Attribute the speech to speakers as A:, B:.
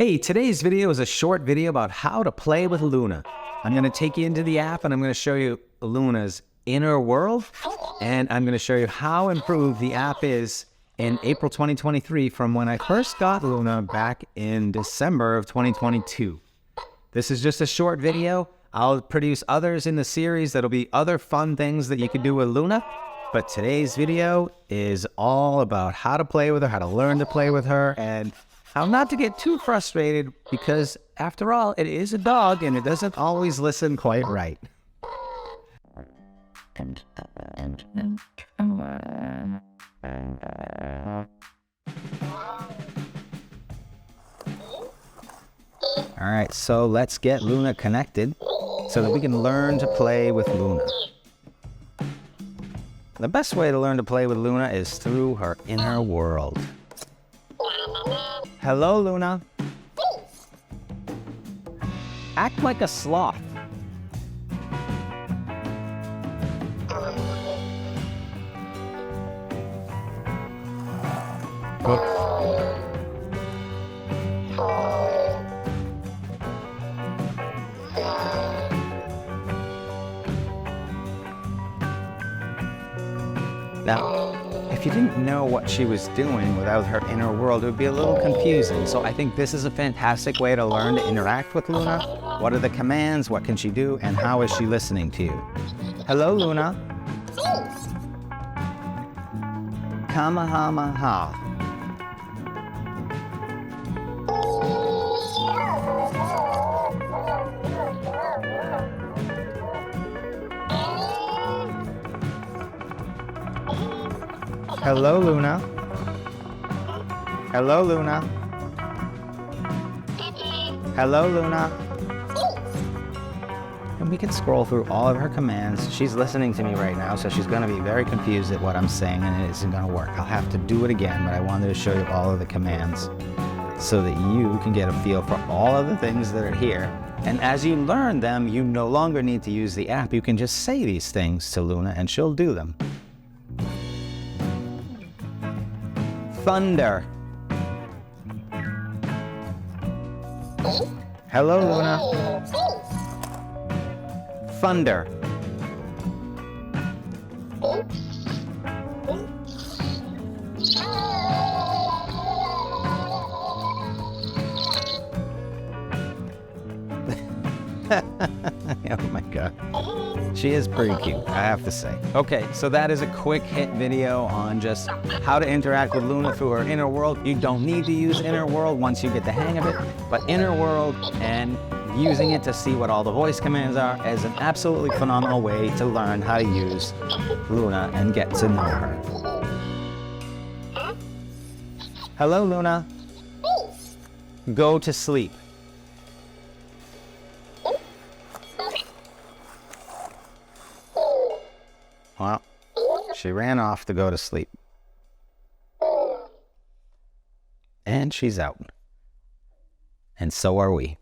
A: Hey, today's video is a short video about how to play with Loona. I'm going to take you into the app and I'm going to show you Loona's inner world, and I'm going to show you how improved the app is in April 2023 from when I first got Loona back in December of 2022. This is just a short video. I'll produce others in the series that'll be other fun things that you can do with Loona, but today's video is all about how to play with her, how to learn to play with her, and how not to get too frustrated because, after all, it is a dog and it doesn't always listen quite right. Alright, so let's get Loona connected so that we can learn to play with Loona. The best way to learn to play with Loona is through her inner world. Hello, Loona. Act like a sloth. Now, if you didn't know what she was doing without her inner world, it would be a little confusing. So I think this is a fantastic way to learn to interact with Loona. What are the commands? What can she do? And how is she listening to you? Hello, Loona. Kamehameha. Hello, Loona. Hello, Loona. Hello, Loona. And we can scroll through all of her commands. She's listening to me right now, so she's going to be very confused at what I'm saying, and it isn't going to work. I'll have to do it again, but I wanted to show you all of the commands so that you can get a feel for all of the things that are here. And as you learn them, you no longer need to use the app. You can just say these things to Loona, and she'll do them. Thunder. Hello, Loona. Thunder. Oh my God. She is pretty cute, I have to say. Okay, so that is a quick hit video on just how to interact with Loona through her inner world. You don't need to use inner world once you get the hang of it, but inner world and using it to see what all the voice commands are is an absolutely phenomenal way to learn how to use Loona and get to know her. Hello, Loona. Go to sleep. Well, she ran off to go to sleep. And she's out. And so are we.